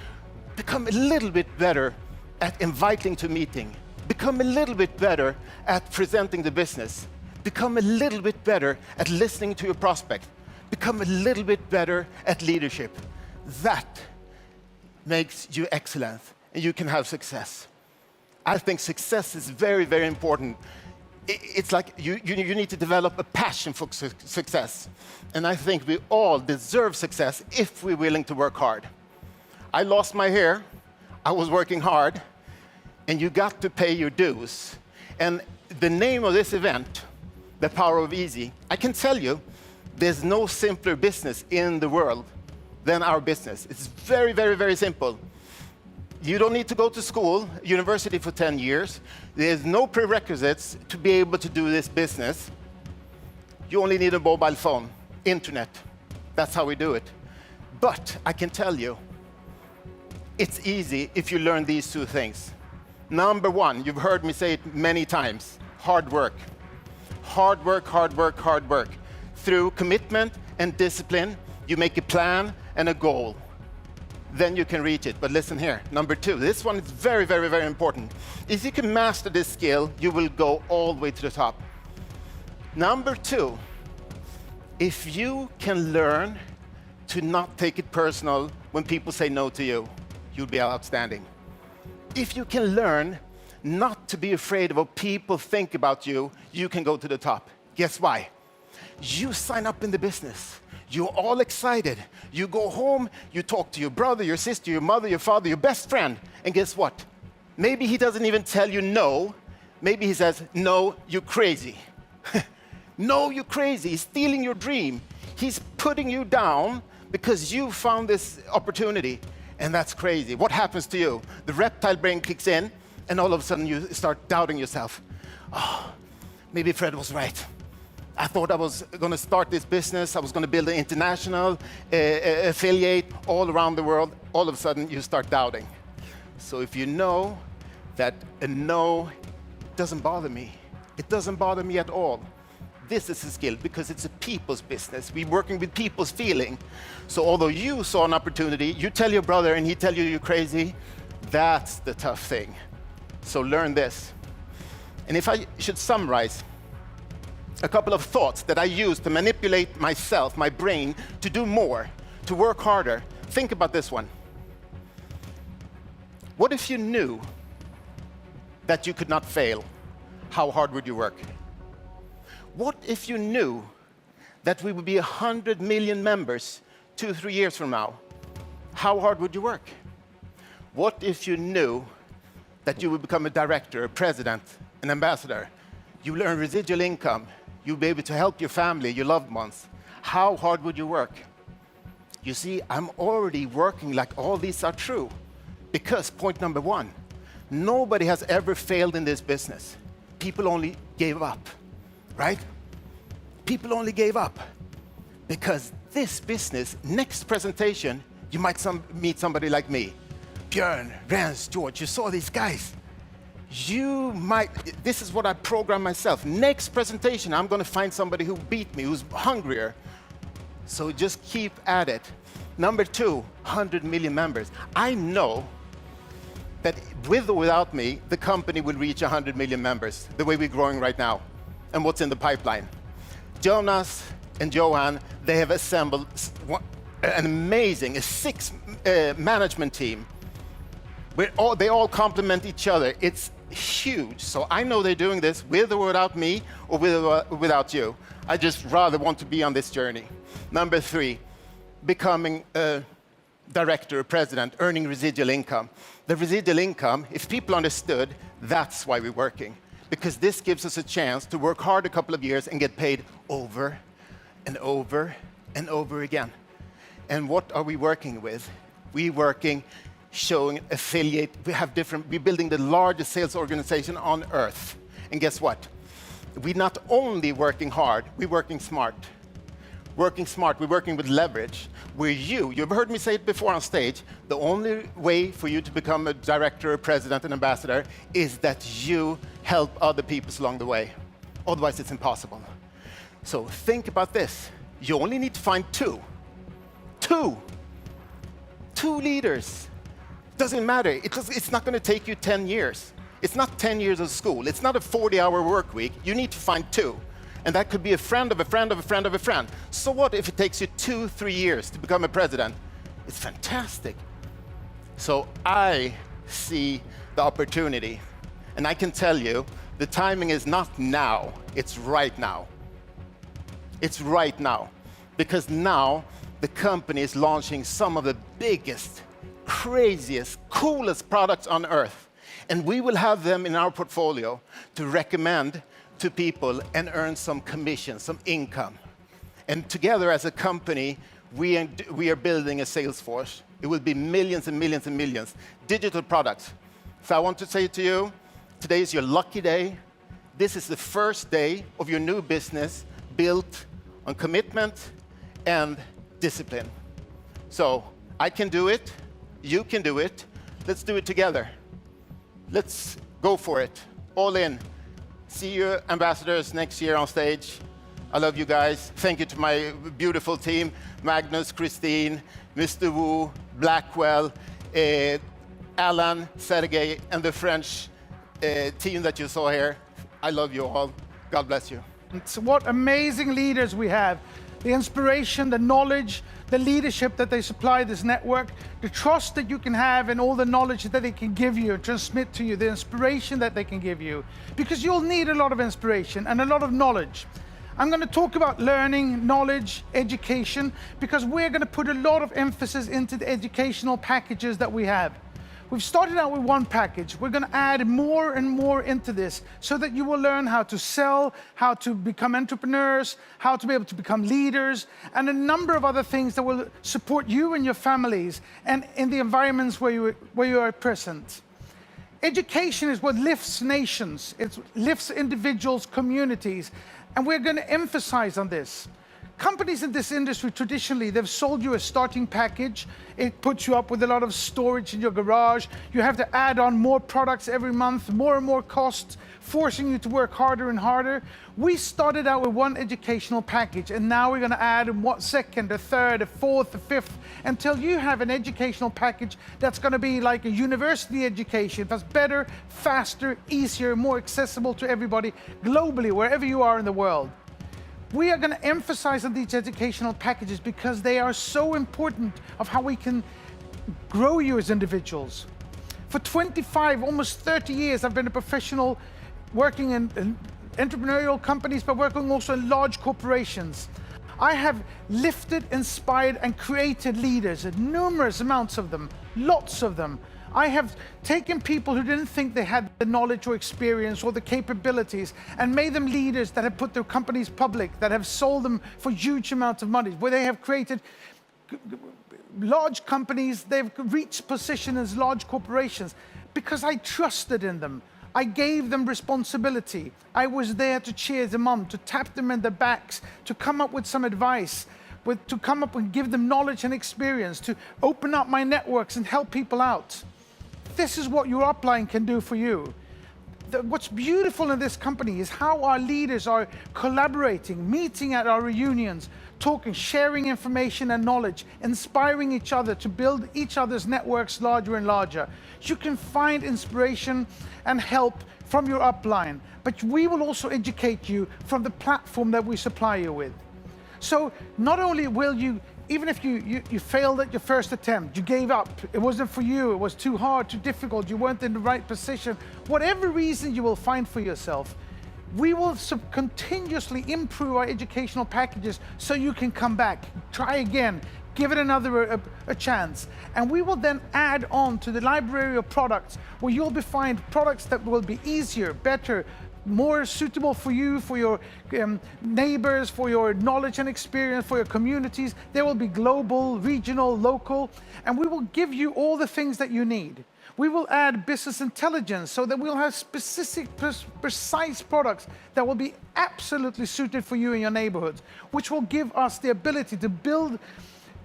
Become a little bit better at inviting to meeting. Become a little bit better at presenting the business. Become a little bit better at listening to your prospect. Become a little bit better at leadership. That makes you excellent, and you can have success. I think success is very, very important. It's like you need to develop a passion for success. And I think we all deserve success if we're willing to work hard. I lost my hair, I was working hard, and you got to pay your dues. And the name of this event, The Power of Easy, I can tell you, there's no simpler business in the world than our business. It's very, very, very simple. You don't need to go to school, university for 10 years. There's no prerequisites to be able to do this business. You only need a mobile phone, internet. That's how we do it. But I can tell you, it's easy if you learn these two things. Number one, you've heard me say it many times, hard work. Hard work, hard work, hard work. Through commitment and discipline, you make a plan and a goal. Then you can reach it. But listen here, number two, this one is very, very, very important. If you can master this skill, you will go all the way to the top. Number two, if you can learn to not take it personal when people say no to you, you'll be outstanding. If you can learn not to be afraid of what people think about you, you can go to the top. Guess why? You sign up in the business. You're all excited. You go home, you talk to your brother, your sister, your mother, your father, your best friend, and guess what? Maybe he doesn't even tell you no. Maybe he says, no, you're crazy. No, you're crazy. He's stealing your dream. He's putting you down because you found this opportunity, and that's crazy. What happens to you? The reptile brain kicks in, and all of a sudden you start doubting yourself. Oh, maybe Fred was right. I thought I was going to start this business. I was going to build an international affiliate all around the world. All of a sudden, you start doubting. So if you know that a no doesn't bother me, it doesn't bother me at all. This is a skill because it's a people's business. We're working with people's feeling. So although you saw an opportunity, you tell your brother and he tell you you're crazy, that's the tough thing. So learn this. And if I should summarize, a couple of thoughts that I use to manipulate myself, my brain, to do more, to work harder. Think about this one. What if you knew that you could not fail? How hard would you work? What if you knew that we would be 100 million members 2-3 years from now? How hard would you work? What if you knew that you would become a director, a president, an ambassador? You learn residual income. You'll be able to help your family, your loved ones. How hard would you work? You see, I'm already working like all these are true. Because point number one, nobody has ever failed in this business. People only gave up, right? People only gave up. Because this business, next presentation, you might meet somebody like me. Björn, Rens, George, you saw these guys. You might, this is what I program myself. Next presentation, I'm going to find somebody who beat me, who's hungrier. So just keep at it. Number two, 100 million members. I know that with or without me, the company will reach 100 million members, the way we're growing right now, and what's in the pipeline. Jonas and Johan, they have assembled an amazing, six management team. They all complement each other. It's huge. So I know they're doing this with or without me or without you. I just rather want to be on this journey. Number three, becoming a director, a president, earning residual income. The residual income, if people understood, that's why we're working. Because this gives us a chance to work hard a couple of years and get paid over and over and over again. And what are we working with? We're working showing affiliate, we're building the largest sales organization on earth. And guess what? We're not only working hard, we're working smart. working smart, we're working with leverage, where you've heard me say it before on stage, the only way for you to become a director, president, and ambassador is that you help other people along the way. Otherwise, it's impossible. So think about this. You only need to find two leaders. Doesn't matter. It's not going to take you 10 years. It's not 10 years of school. It's not a 40-hour work week. You need to find two. And that could be a friend of a friend of a friend of a friend. So what if it takes you 2-3 years to become a president? It's fantastic. So I see the opportunity. And I can tell you, the timing is not now. It's right now. It's right now. Because now the company is launching some of the biggest, craziest, coolest products on earth. And we will have them in our portfolio to recommend to people and earn some commission, some income. And together as a company, we are building a sales force. It will be millions and millions and millions, digital products. So I want to say to you, today is your lucky day. This is the first day of your new business built on commitment and discipline. So I can do it, you can do it. Let's do it together. Let's go for it, all in. See you ambassadors next year on stage. I love you guys. Thank you to my beautiful team, Magnus, Christine, Mr. Wu, Blackwell, Alan, Sergey, and the French team that you saw here. I love you all. God bless you. It's what amazing leaders we have. The inspiration, the knowledge, the leadership that they supply this network, the trust that you can have and all the knowledge that they can give you, transmit to you, the inspiration that they can give you. Because you'll need a lot of inspiration and a lot of knowledge. I'm going to talk about learning, knowledge, education, because we're going to put a lot of emphasis into the educational packages that we have. We've started out with one package. We're going to add more and more into this so that you will learn how to sell, how to become entrepreneurs, how to be able to become leaders, and a number of other things that will support you and your families and in the environments where you are present. Education is what lifts nations. It lifts individuals, communities, and we're going to emphasize on this. Companies in this industry, traditionally, they've sold you a starting package. It puts you up with a lot of storage in your garage. You have to add on more products every month, more and more costs, forcing you to work harder and harder. We started out with one educational package, and now we're going to add a second, a third, a fourth, a fifth, until you have an educational package that's going to be like a university education that's better, faster, easier, more accessible to everybody globally, wherever you are in the world. We are going to emphasize on these educational packages because they are so important of how we can grow you as individuals. For 25, almost 30 years, I've been a professional working in entrepreneurial companies, but working also in large corporations. I have lifted, inspired, and created leaders, numerous amounts of them, lots of them. I have taken people who didn't think they had the knowledge or experience or the capabilities and made them leaders that have put their companies public, that have sold them for huge amounts of money, where they have created large companies, they've reached position as large corporations because I trusted in them. I gave them responsibility. I was there to cheer them on, to tap them in the backs, to come up with some advice, to come up and give them knowledge and experience, to open up my networks and help people out. This is what your upline can do for you. What's beautiful in this company is how our leaders are collaborating, meeting at our reunions, talking, sharing information and knowledge, inspiring each other to build each other's networks larger and larger. You can find inspiration and help from your upline, but we will also educate you from the platform that we supply you with. So not only will you, even if you failed at your first attempt, you gave up, it wasn't for you, it was too hard, too difficult, you weren't in the right position, whatever reason you will find for yourself, we will continuously improve our educational packages so you can come back, try again, give it another a chance. And we will then add on to the library of products where you'll find products that will be easier, better, more suitable for you, for your neighbors, for your knowledge and experience, for your communities. They will be global, regional, local, and we will give you all the things that you need. We will add business intelligence so that we'll have specific, precise products that will be absolutely suited for you in your neighborhood, which will give us the ability to build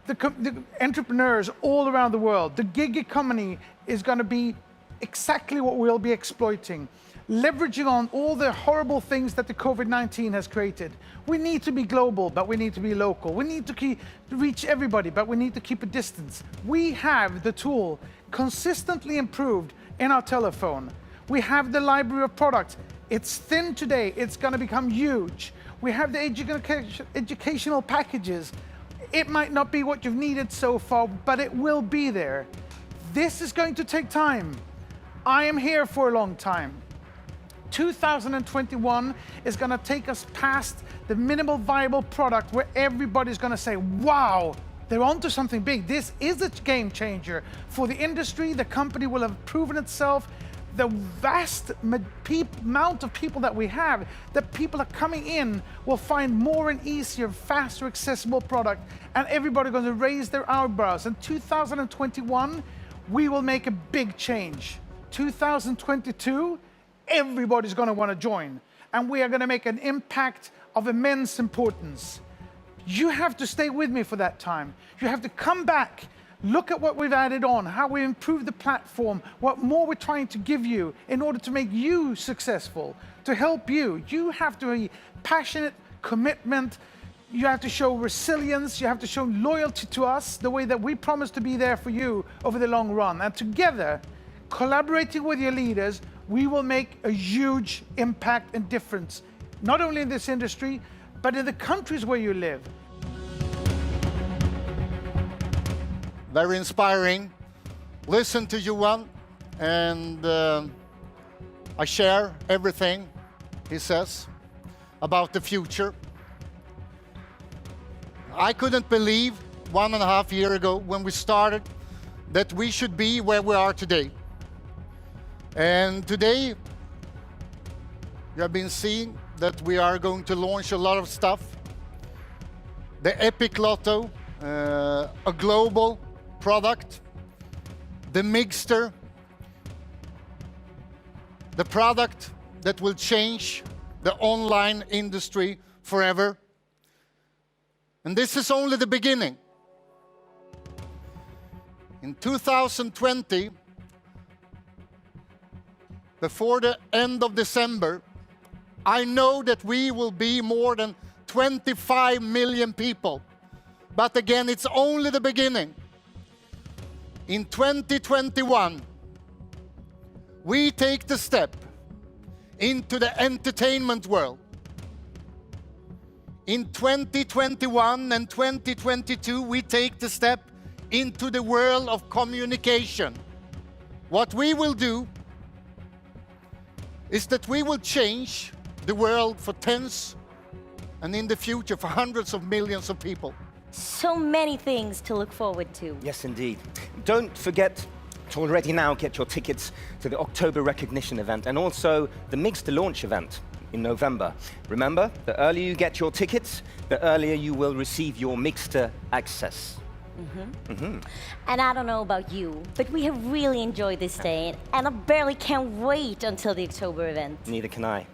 the entrepreneurs all around the world. The gig economy is going to be exactly what we'll be exploiting, leveraging on all the horrible things that the COVID-19 has created. We need to be global, but we need to be local. We need to reach everybody, but we need to keep a distance. We have the tool consistently improved in our telephone. We have the library of products. It's thin today, it's going to become huge. We have the educational packages. It might not be what you've needed so far, but it will be there. This is going to take time. I am here for a long time. 2021 is going to take us past the minimal viable product where everybody's going to say, wow, they're onto something big. This is a game changer for the industry. The company will have proven itself. The vast amount of people that we have, that people are coming in, will find more and easier, faster, accessible product, and everybody's going to raise their eyebrows. In 2021, we will make a big change. 2022, everybody's going to want to join, and we are going to make an impact of immense importance. You have to stay with me for that time. You have to come back, look at what we've added on, how we improved the platform, what more we're trying to give you in order to make you successful, to help you. You have to be passionate, commitment, you have to show resilience, you have to show loyalty to us, the way that we promise to be there for you over the long run. And together, collaborating with your leaders, we will make a huge impact and difference, not only in this industry, but in the countries where you live. Very inspiring. Listen to Johan, and I share everything he says about the future. I couldn't believe 1.5 years ago when we started that we should be where we are today. And today, you have been seeing that we are going to launch a lot of stuff. The Epic Lotto, a global product, the Mixter, the product that will change the online industry forever. And this is only the beginning. In 2020, before the end of December, I know that we will be more than 25 million people. But again, it's only the beginning. In 2021, we take the step into the entertainment world. In 2021 and 2022, we take the step into the world of communication. What we will do is that we will change the world for tens, and in the future for hundreds of millions of people. So many things to look forward to. Yes, indeed. Don't forget to already now get your tickets to the October recognition event and also the Mixter launch event in November. Remember, the earlier you get your tickets, the earlier you will receive your Mixter access. And I don't know about you, but we have really enjoyed this day, and I barely can't wait until the October event. Neither can I.